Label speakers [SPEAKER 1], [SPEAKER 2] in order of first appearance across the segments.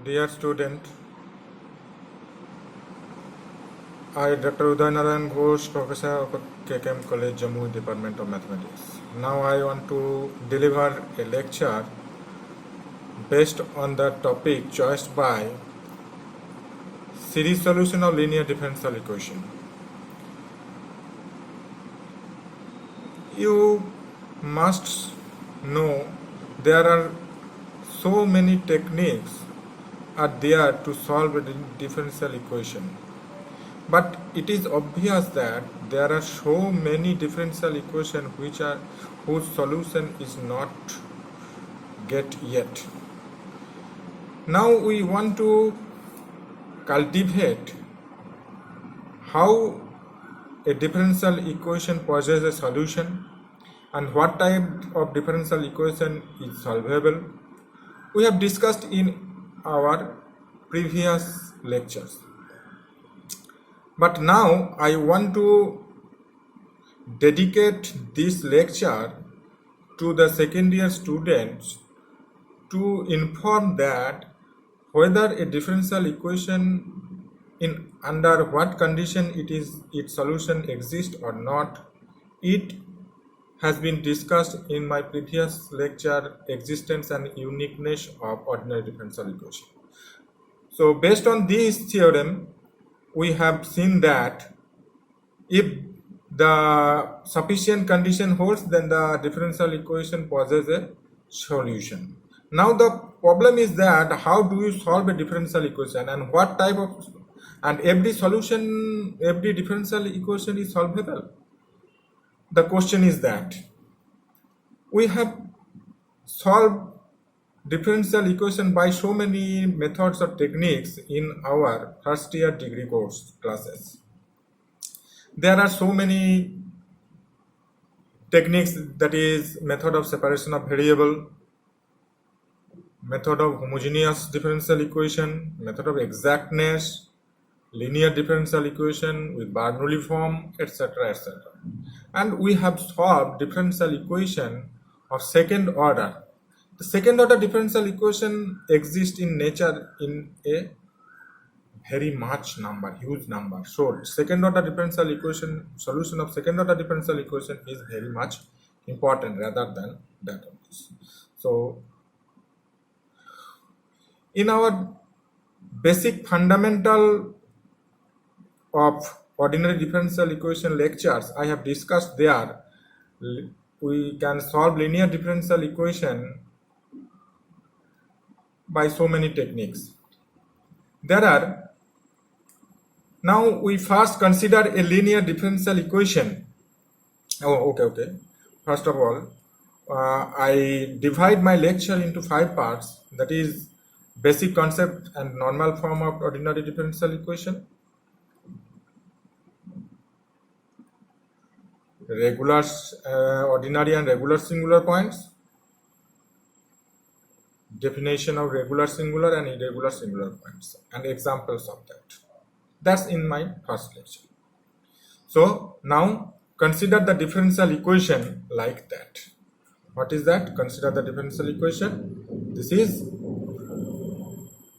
[SPEAKER 1] Dear student, I Dr. Uday Narayan Ghosh, Professor of KKM College, Jammu, Department of Mathematics. Now I want to deliver a lecture based on the topic chosen by series solution of linear differential equation. You must know there are so many techniques are there to solve a differential equation. But it is obvious that there are so many differential equations whose solution is not get yet. Now we want to cultivate how a differential equation possesses a solution and what type of differential equation is solvable. We have discussed in our previous lectures. But now I want to dedicate this lecture to the second year students to inform that whether a differential equation in under what condition its solution exists or not. It has been discussed in my previous lecture, existence and uniqueness of ordinary differential equation. So based on this theorem, we have seen that if the sufficient condition holds, then the differential equation possesses a solution. Now the problem is that how do you solve a differential equation and what type of, and every differential equation is solvable. The question is that we have solved differential equation by so many methods or techniques in our first year degree course classes. There are so many techniques, that is method of separation of variable, method of homogeneous differential equation, method of exactness, linear differential equation with Bernoulli form, etc., etc. And we have solved differential equation of second order. The second order differential equation exists in nature in a very much number, huge number. So second order differential equation, solution of second order differential equation is very much important rather than that of this. So in our basic fundamental of ordinary differential equation lectures, I have discussed there we can solve linear differential equation by so many techniques. Now we first consider a linear differential equation. Okay. First of all, I divide my lecture into 5 parts, that is basic concept and normal form of ordinary differential equation, regular, ordinary and regular singular points, definition of regular singular and irregular singular points, and examples of that. That's in my first lecture. So now consider the differential equation like that. What is that? Consider the differential equation. This is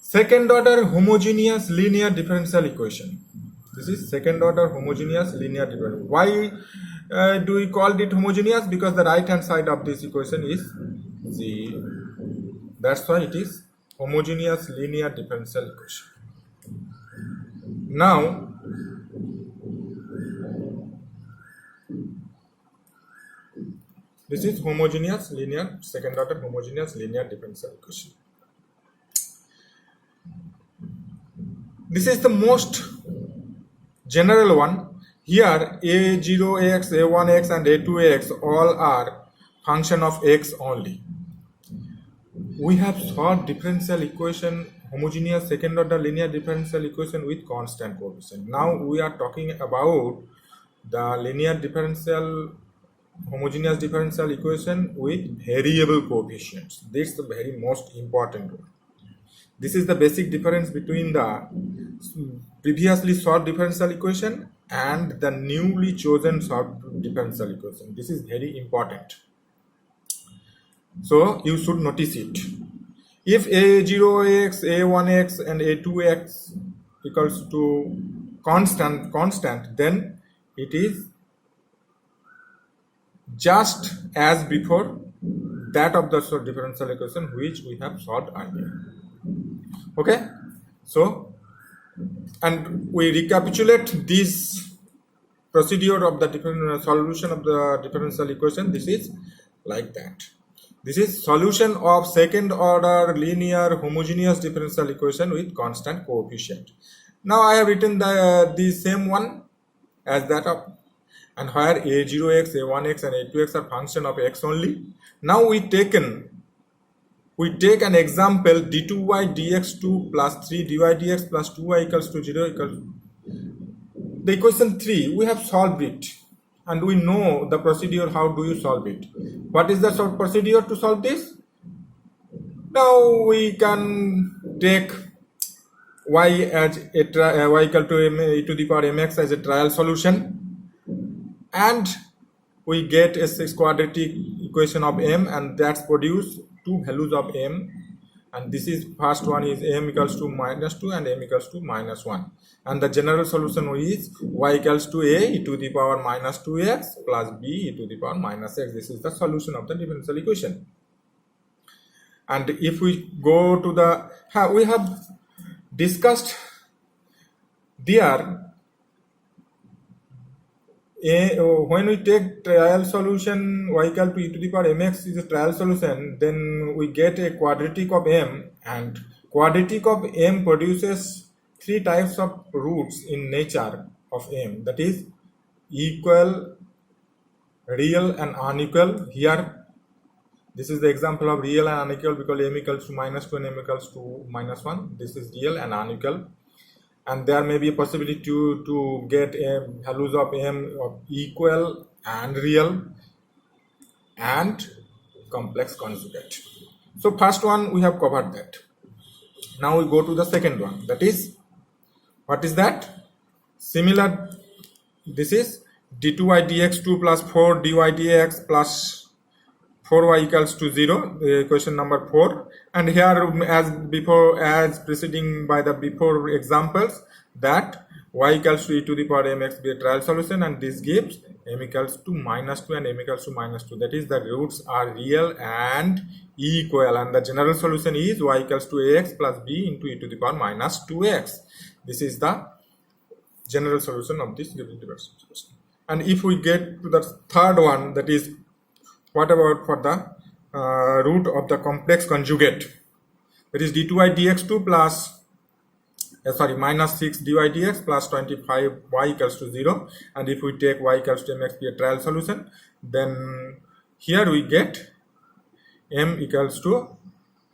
[SPEAKER 1] second order homogeneous linear differential equation. This is second order homogeneous linear differential. Why do we call it homogeneous? Because the right hand side of this equation is 0. That's why it is homogeneous linear differential equation. Now this is homogeneous linear, second order homogeneous linear differential equation. This is the most general one. Here a0x, a1x and a2x all are function of x only. We have solved differential equation, homogeneous second order linear differential equation with constant coefficient. Now we are talking about the linear differential homogeneous differential equation with variable coefficients. This is the very most important one. This is the basic difference between the previously solved differential equation and the newly chosen solved differential equation. This is very important. So you should notice it. If a0x, a1x and a2x equals to constant, then it is just as before that of the differential equation which we have solved earlier. Okay, so and we recapitulate this procedure of the solution of the differential equation. This is like that. This is solution of second order linear homogeneous differential equation with constant coefficient. Now I have written the same one as that of, and where a0x, a1x and a2x are function of x only. Now we take an example d2y dx2 plus 3 dy dx plus 2y equals to 0 equals the equation 3. We have solved it and we know the procedure. How do you solve it? What is the procedure to solve this? Now we can take y as y equal to e to the power mx as a trial solution, and we get a quadratic equation of m, and that's produce two values of m, and this is first one is m equals to -2 and m equals to -1, and the general solution is y equals to a e to the power -2x plus b e to the power -x. This is the solution of the differential equation. And if we go to the we have discussed there, when we take trial solution y equal to e to the power mx is a trial solution, then we get a quadratic of m, and quadratic of m produces three types of roots in nature of m, that is equal, real and unequal. Here this is the example of real and unequal because m equals to -2 and m equals to -1. This is real and unequal, and there may be a possibility to get values of m of equal and real and complex conjugate. So first one we have covered that. Now we go to the second one, that is, what is that? Similar, this is d2y dx2 plus 4 dy dx plus 4y equals to 0, question number 4. And here, as before, as preceding by the before examples, that y equals to e to the power mx be a trial solution, and this gives m equals to -2 and m equals to -2. That is, the roots are real and equal, and the general solution is y equals to ax plus b into e to the power -2x. This is the general solution of this differential equation. And if we get to the third one, that is, what about for the root of the complex conjugate? That is d2y dx2 plus -6 dy dx plus 25y equals to 0. And if we take y equals to mx be a trial solution, then here we get m equals to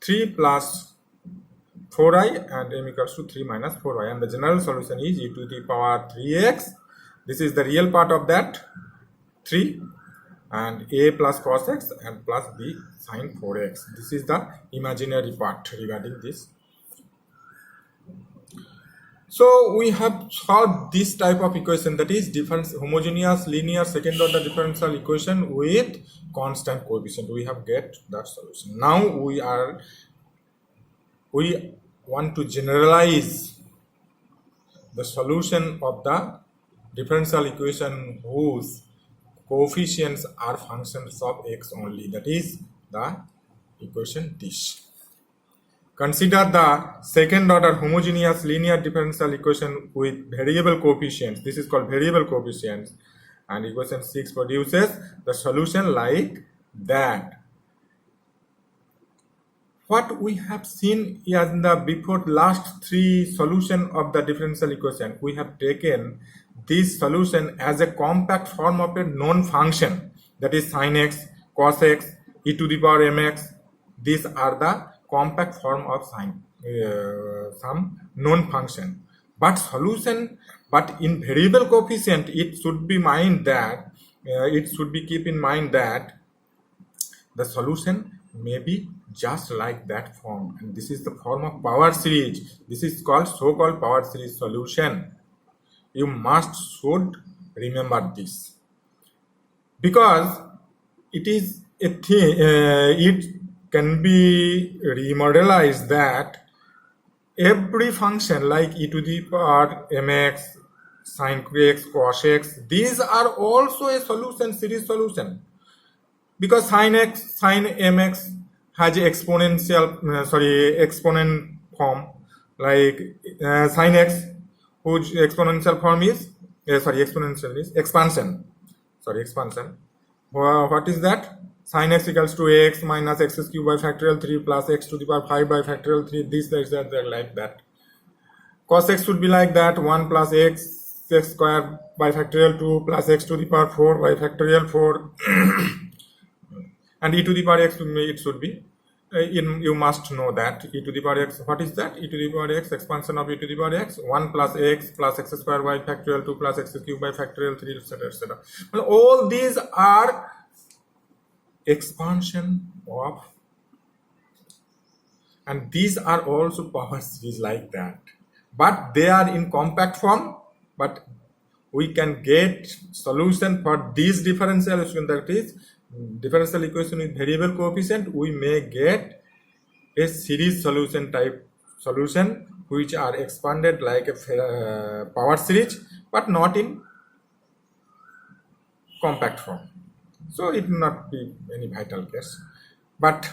[SPEAKER 1] 3 plus 4i and m equals to 3 minus 4y, and the general solution is e to the power 3x. This is the real part of that 3, and a plus cos x and plus b sin 4x. This is the imaginary part regarding this. So we have solved this type of equation, that is homogeneous linear second order differential equation with constant coefficient. We have get that solution. Now we want to generalize the solution of the differential equation whose coefficients are functions of x only, that is the equation this. Consider the second order homogeneous linear differential equation with variable coefficients. This is called variable coefficients, and equation 6 produces the solution like that. What we have seen in the before last three solution of the differential equation, we have taken this solution as a compact form of a known function, that is sin x, cos x, e to the power mx. These are the compact form of some known function. But in variable coefficient, it should be keep in mind that the solution may be just like that form, and this is the form of power series. This is called so-called power series solution. You should remember this, because it is a thing. can be remodelized that every function like e to the power mx, sin x, cos x, these are also a solution, series solution, because sin x, sin mx has exponent form, like sin x, whose exponential form is exponential is expansion. What is that? Sin x equals to x minus x cubed by factorial 3 plus x to the power 5 by factorial 3. This, that, like that. Cos x should be like that, 1 plus x square by factorial 2 plus x to the power 4 by factorial 4. And e to the power x, it should be, you must know that e to the power x, what is that? E to the power x, expansion of e to the power x, 1 plus x square by factorial 2 plus x cubed by factorial 3, etc., etc. Well, all these are expansion of, and these are also power series like that, but they are in compact form. But we can get solution for this differential equation, that is differential equation with variable coefficient. We may get a series solution type solution which are expanded like a power series, but not in compact form. So it will not be any vital case, but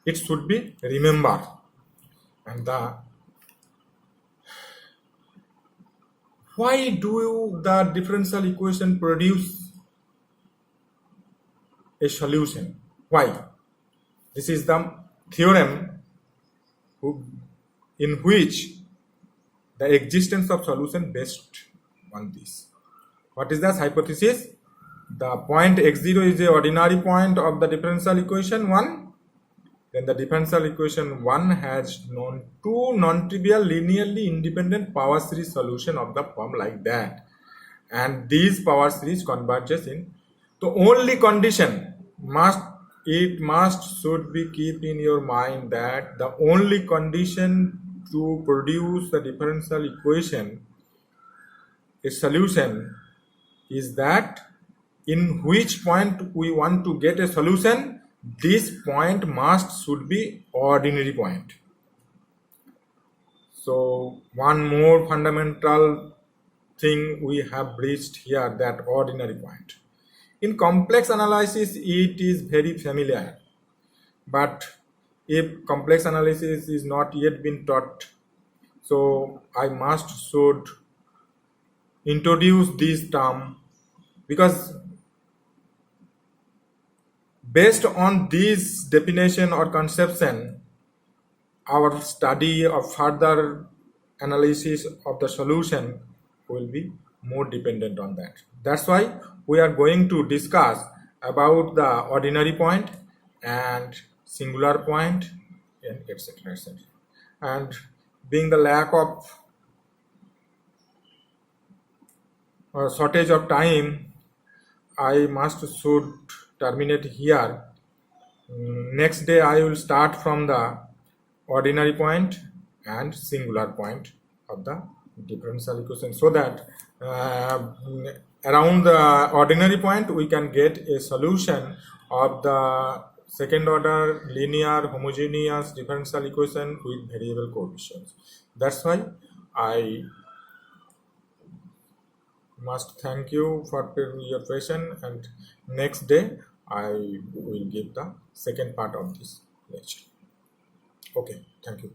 [SPEAKER 1] it should be remembered. And why do the differential equation produce a solution? Why? This is the theorem in which the existence of solution based on this. What is the hypothesis? The point x0 is the ordinary point of the differential equation 1. Then the differential equation 1 has two non-trivial linearly independent power series solution of the form like that. And these power series converges in. The only condition should be keep in your mind that the only condition to produce the differential equation, a solution, is that in which point we want to get a solution, this point should be ordinary point. So one more fundamental thing we have reached here, that ordinary point. In complex analysis, it is very familiar, but if complex analysis is not yet been taught, so I should introduce this term, because based on this definition or conception, our study of further analysis of the solution will be more dependent on that. That's why we are going to discuss about the ordinary point and singular point, and etc., etc. And being the lack of shortage of time, I should terminate here. Next day I will start from the ordinary point and singular point of the differential equation, so that around the ordinary point we can get a solution of the second order linear homogeneous differential equation with variable coefficients. That's why I must thank you for your patience, and next day I will give the second part of this lecture. Okay, thank you.